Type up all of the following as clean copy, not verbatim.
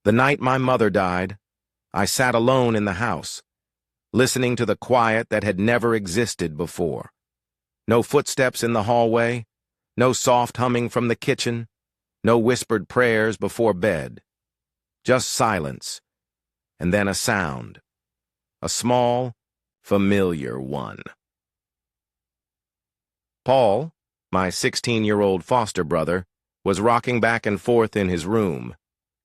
The night my mother died, I sat alone in the house, listening to the quiet that had never existed before. No footsteps in the hallway, no soft humming from the kitchen, no whispered prayers before bed. Just silence, and then a sound. A small, familiar one. Paul, my 16-year-old foster brother, was rocking back and forth in his room,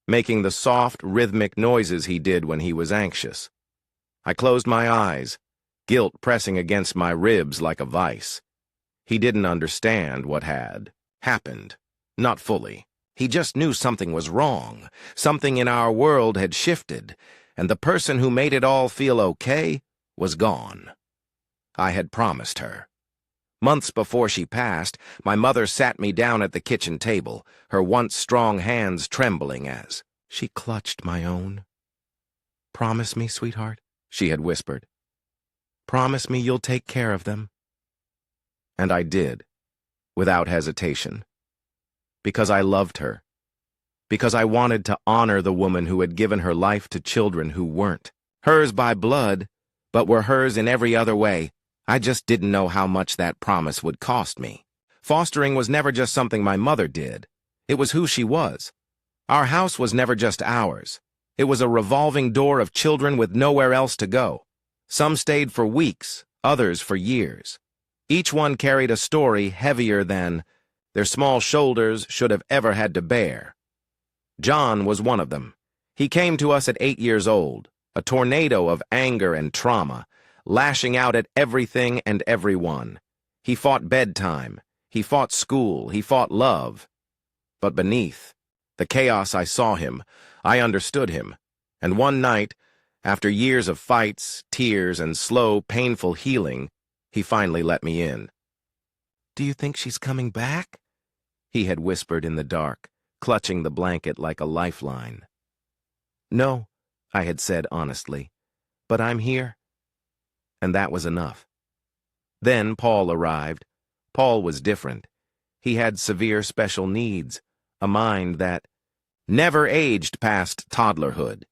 making the soft, rhythmic noises he did when he was anxious. I closed my eyes, guilt pressing against my ribs like a vice. He didn't understand what had happened, not fully. He just knew something was wrong, something in our world had shifted, and the person who made it all feel okay was gone. I had promised her. Months before she passed, my mother sat me down at the kitchen table, her once strong hands trembling as she clutched my own. "Promise me, sweetheart," she had whispered. "Promise me you'll take care of them." And I did, without hesitation. Because I loved her. Because I wanted to honor the woman who had given her life to children who weren't. Hers by blood, but were hers in every other way. I just didn't know how much that promise would cost me. Fostering was never just something my mother did. It was who she was. Our house was never just ours. It was a revolving door of children with nowhere else to go. Some stayed for weeks, others for years. Each one carried a story heavier than their small shoulders should have ever had to bear. John was one of them. He came to us at 8 years old, a tornado of anger and trauma, lashing out at everything and everyone. He fought bedtime, he fought school, he fought love. But beneath the chaos I saw him, I understood him, and one night, after years of fights, tears, and slow, painful healing, he finally let me in. "Do you think she's coming back?" he had whispered in the dark, clutching the blanket like a lifeline. "No," I had said honestly, "but I'm here." And that was enough. Then Paul arrived. Paul was different. He had severe special needs, a mind that never aged past toddlerhood.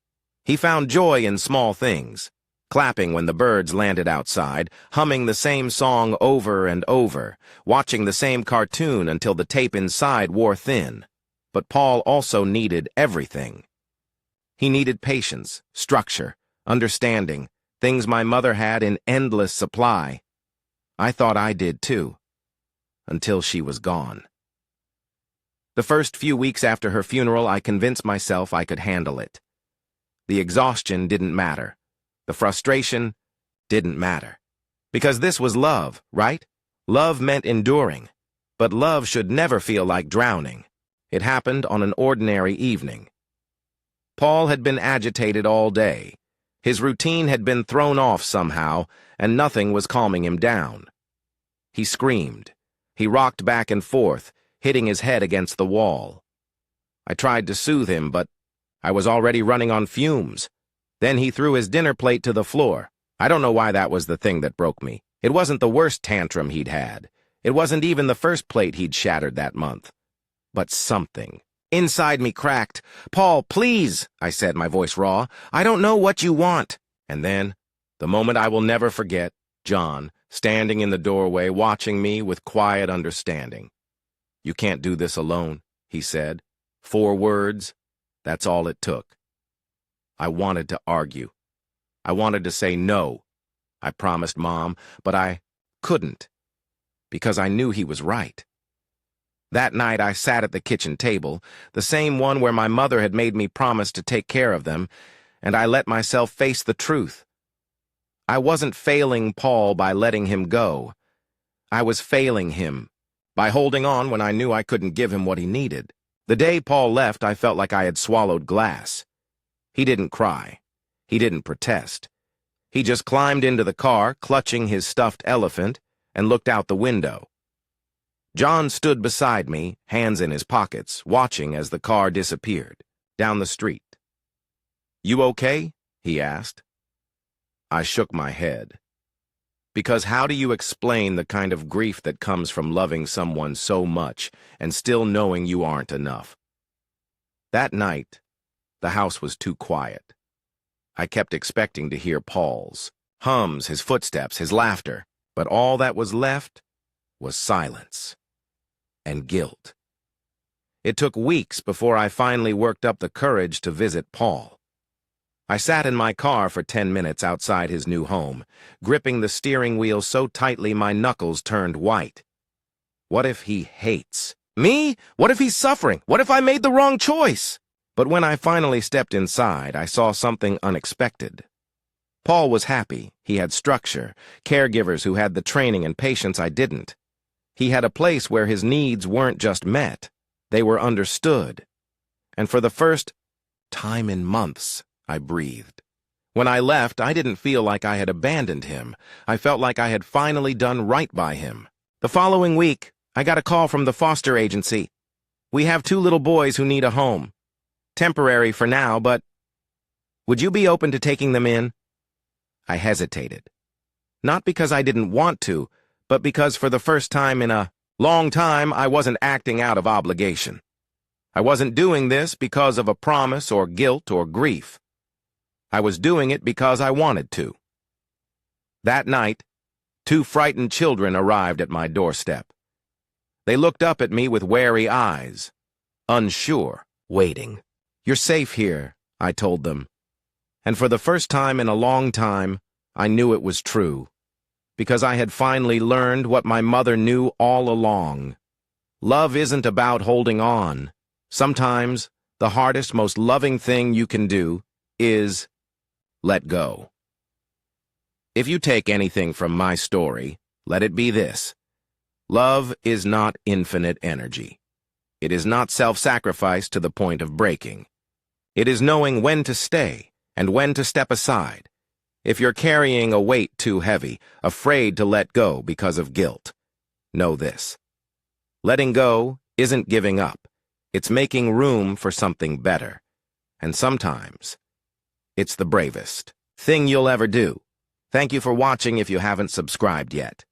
He found joy in small things, clapping when the birds landed outside, humming the same song over and over, watching the same cartoon until the tape inside wore thin. But Paul also needed everything. He needed patience, structure, understanding, things my mother had in endless supply. I thought I did too, until she was gone. The first few weeks after her funeral, I convinced myself I could handle it. The exhaustion didn't matter. The frustration didn't matter. Because this was love, right? Love meant enduring. But love should never feel like drowning. It happened on an ordinary evening. Paul had been agitated all day. His routine had been thrown off somehow, and nothing was calming him down. He screamed. He rocked back and forth, hitting his head against the wall. I tried to soothe him, but I was already running on fumes. Then he threw his dinner plate to the floor. I don't know why that was the thing that broke me. It wasn't the worst tantrum he'd had. It wasn't even the first plate he'd shattered that month. But something. Inside me cracked. "Paul, please," I said, my voice raw. "I don't know what you want." And then, the moment I will never forget, John, standing in the doorway, watching me with quiet understanding. "You can't do this alone," he said. 4 words, that's all it took. I wanted to argue. I wanted to say no. I promised Mom, but I couldn't, because I knew he was right. That night I sat at the kitchen table, the same one where my mother had made me promise to take care of them, and I let myself face the truth. I wasn't failing Paul by letting him go. I was failing him by holding on when I knew I couldn't give him what he needed. The day Paul left, I felt like I had swallowed glass. He didn't cry. He didn't protest. He just climbed into the car, clutching his stuffed elephant, and looked out the window. John stood beside me, hands in his pockets, watching as the car disappeared down the street. "You okay?" he asked. I shook my head. Because how do you explain the kind of grief that comes from loving someone so much and still knowing you aren't enough? That night, The house was too quiet. I kept expecting to hear Paul's hums, his footsteps, his laughter, but all that was left was silence and guilt. It took weeks before I finally worked up the courage to visit Paul. I sat in my car for 10 minutes outside his new home, gripping the steering wheel so tightly my knuckles turned white. What if he hates me? What if he's suffering? What if I made the wrong choice? But when I finally stepped inside, I saw something unexpected. Paul was happy. He had structure, caregivers who had the training and patience I didn't. He had a place where his needs weren't just met, they were understood. And for the first time in months, I breathed. When I left, I didn't feel like I had abandoned him. I felt like I had finally done right by him. The following week, I got a call from the foster agency. We have 2 little boys who need a home. Temporary for now, but would you be open to taking them in? I hesitated. Not because I didn't want to, but because for the first time in a long time, I wasn't acting out of obligation. I wasn't doing this because of a promise or guilt or grief. I was doing it because I wanted to. That night, 2 frightened children arrived at my doorstep. They looked up at me with wary eyes, unsure, waiting. "You're safe here," I told them. And for the first time in a long time, I knew it was true, because I had finally learned what my mother knew all along. Love isn't about holding on. Sometimes, the hardest, most loving thing you can do is let go. If you take anything from my story, let it be this. Love is not infinite energy. It is not self-sacrifice to the point of breaking. It is knowing when to stay and when to step aside. If you're carrying a weight too heavy, afraid to let go because of guilt, know this. Letting go isn't giving up. It's making room for something better. And sometimes, it's the bravest thing you'll ever do. Thank you for watching if you haven't subscribed yet.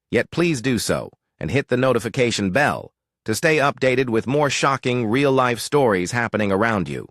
Yet please do so and hit the notification bell to stay updated with more shocking real-life stories happening around you.